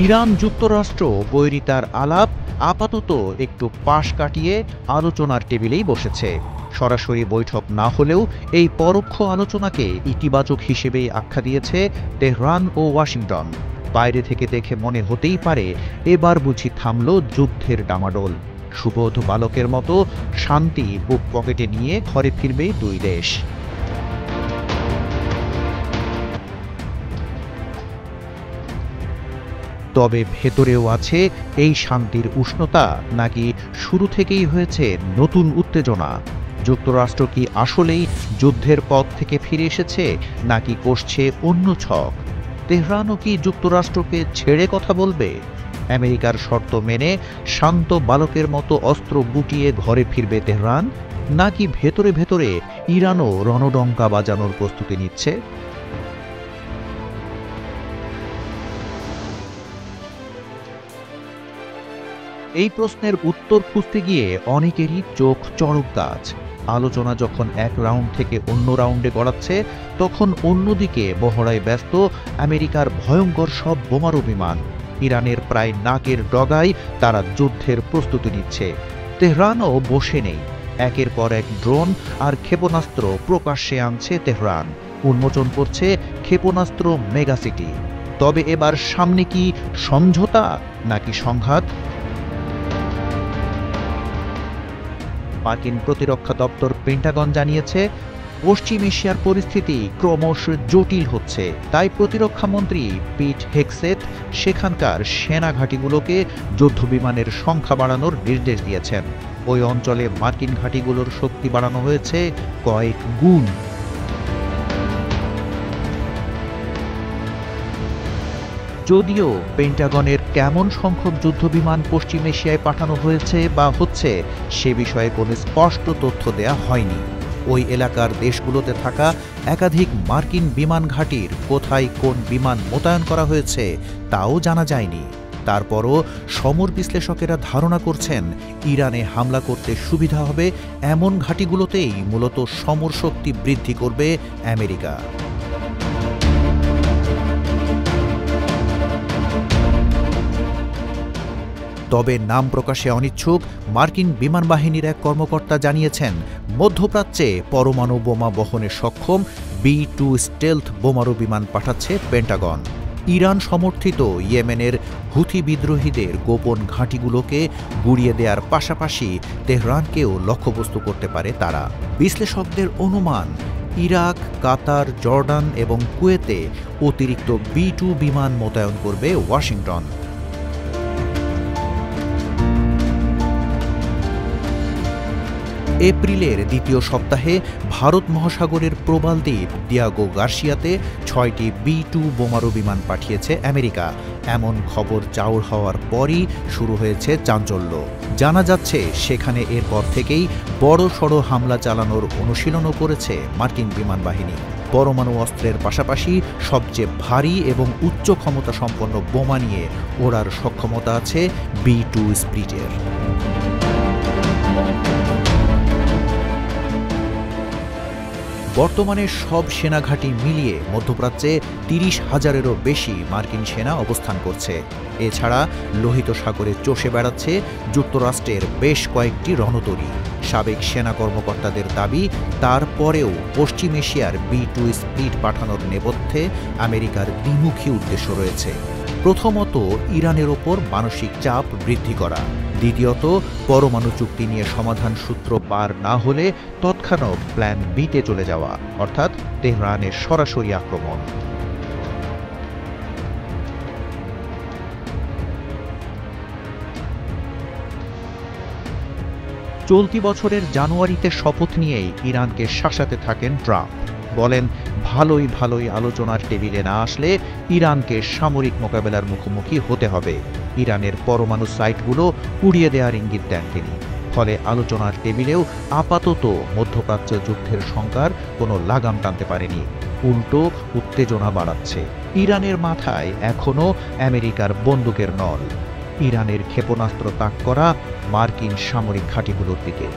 Iran যুক্তরাষ্ট্র বৈরিতার আলাপ আপাতত একটু পাশ কাটিয়ে আলোচনার টেবিলেই বসেছে। সরাসরি বৈঠক না হলেও এই পরোক্ষ আলোচনাকে ইতিবাচক হিসেবেই আখ্যা দিয়েছে তেহরান ও ওয়াশিংটন। বাইরে থেকে দেখে মনে হতেই পারে এবার বুঝি থামল যুদ্ধের ডামাডোল। সুবোধ বালকের মতো শান্তি বুক পকেটে নিয়ে ঘরে ফিরবে দুই দেশ। তবে ভেতরেও আছে এই শান্তির উষ্ণতা, নাকি শুরু থেকেই হয়েছে নতুন উত্তেজনা? যুক্তরাষ্ট্র কি আসলেই যুদ্ধের পথ থেকে ফিরে এসেছে, নাকি কষছে অন্য ছক? তেহরানও কি যুক্তরাষ্ট্রকে ছেড়ে কথা বলবে? আমেরিকার শর্ত মেনে শান্ত বালকের মতো অস্ত্র গুটিয়ে ঘরে ফিরবে তেহরান, নাকি ভেতরে ভেতরে ইরানও রণডঙ্কা বাজানোর প্রস্তুতি নিচ্ছে? এই প্রশ্নের উত্তর খুঁজতে গিয়ে অনেকেরই চোখ চড়ক গাছ। আলোচনা যখন এক রাউন্ড থেকে অন্য রাউন্ডে গড়াচ্ছে, তখন অন্যদিকে মহড়ায় ব্যস্ত আমেরিকার ভয়ঙ্কর সব বোমারু বিমান। ইরানের প্রায় নাকের ডগায় তারা যুদ্ধের প্রস্তুতি নিচ্ছে। তেহরানও বসে নেই। একের পর এক ড্রোন আর ক্ষেপণাস্ত্র প্রকাশ্যে আনছে তেহরান। উন্মোচন করছে ক্ষেপণাস্ত্র মেগাসিটি। তবে এবার সামনে কি সমঝোতা নাকি সংঘাত? মার্কিন প্রতিরক্ষা দপ্তর পেন্টাগন জানিয়েছে, পশ্চিম এশিয়ার পরিস্থিতি ক্রমশ জটিল হচ্ছে। তাই প্রতিরক্ষামন্ত্রী পিট হেগসেথ সেখানকার সেনা ঘাঁটিগুলোকে যুদ্ধবিমানের সংখ্যা বাড়ানোর নির্দেশ দিয়েছেন। ওই অঞ্চলে মার্কিন ঘাঁটিগুলোর শক্তি বাড়ানো হয়েছে কয়েক গুণ। যদিও পেন্টাগনের কেমন সংখ্যক যুদ্ধবিমান পশ্চিম এশিয়ায় পাঠানো হয়েছে বা হচ্ছে সে বিষয়ে কোনো স্পষ্ট তথ্য দেয়া হয়নি। ওই এলাকার দেশগুলোতে থাকা একাধিক মার্কিন বিমান ঘাঁটির কোথায় কোন বিমান মোতায়েন করা হয়েছে তাও জানা যায়নি। তারপরও সমর বিশ্লেষকেরা ধারণা করছেন, ইরানে হামলা করতে সুবিধা হবে এমন ঘাঁটিগুলোতেই মূলত সমর শক্তি বৃদ্ধি করবে আমেরিকা। তবে নাম প্রকাশে অনিচ্ছুক মার্কিন বিমান বাহিনীর এক কর্মকর্তা জানিয়েছেন, মধ্যপ্রাচ্যে পরমাণু বোমা বহনে সক্ষম B-2 স্টেলথ বোমারু বিমান পাঠাচ্ছে পেন্টাগন। ইরান সমর্থিত ইয়েমেনের হুথি বিদ্রোহীদের গোপন ঘাঁটিগুলোকে গুড়িয়ে দেওয়ার পাশাপাশি তেহরানকেও লক্ষ্যবস্তু করতে পারে তারা। বিশ্লেষকদের অনুমান, ইরাক, কাতার, জর্ডান এবং কুয়েতে অতিরিক্ত B-2 বিমান মোতায়েন করবে ওয়াশিংটন। এপ্রিলের দ্বিতীয় সপ্তাহে ভারত মহাসাগরের প্রবাল দ্বীপ দিয়াগো গার্সিয়াতে 6টি B-2 বোমারু বিমান পাঠিয়েছে আমেরিকা। এমন খবর চাউর হওয়ার পরই শুরু হয়েছে চাঞ্চল্য। জানা যাচ্ছে, সেখানে এরপর থেকেই বড়সড় হামলা চালানোর অনুশীলনও করেছে মার্কিন বিমান বাহিনী। পরমাণু অস্ত্রের পাশাপাশি সবচেয়ে ভারী এবং উচ্চ ক্ষমতা সম্পন্ন বোমা নিয়ে ওড়ার সক্ষমতা আছে B-2 স্প্লিটের। বর্তমানে সব সেনাঘাঁটি মিলিয়ে মধ্যপ্রাচ্যে 30,000-এরও বেশি মার্কিন সেনা অবস্থান করছে। এছাড়া লোহিত সাগরে চষে বেড়াচ্ছে যুক্তরাষ্ট্রের বেশ কয়েকটি রণতরী। সাবেক সেনা কর্মকর্তাদের দাবি, তারপরেও পশ্চিম এশিয়ার B-2 স্প্লিট পাঠানোর নেপথ্যে আমেরিকার দ্বিমুখী উদ্দেশ্য রয়েছে। প্রথমত, ইরানের ওপর মানসিক চাপ বৃদ্ধি করা। দ্বিতীয়ত, পরমাণু চুক্তি নিয়ে সমাধান সূত্র পার না হলে তৎক্ষণাৎ প্ল্যান বিতে চলে যাওয়া, অর্থাৎ তেহরানের সরাসরি আক্রমণ। চলতি বছরের জানুয়ারিতে শপথ নিয়েই ইরানকে শাসাতে থাকেন ট্রাম্প। বলেন, ভালোই ভালোই আলোচনার টেবিলে না আসলে ইরানকে সামরিক মোকাবেলার মুখোমুখি হতে হবে। ইরানের পরমাণু সাইটগুলো উড়িয়ে দেওয়ার ইঙ্গিত দেন তিনি। ফলে আলোচনার টেবিলেও আপাতত মধ্যপ্রাচ্য যুদ্ধের শঙ্কার কোনো লাগাম টানতে পারেনি, উল্টো উত্তেজনা বাড়াচ্ছে। ইরানের মাথায় এখনও আমেরিকার বন্দুকের নল, ইরানের ক্ষেপণাস্ত্র তাক করা মার্কিন সামরিক ঘাঁটিগুলোর দিকে।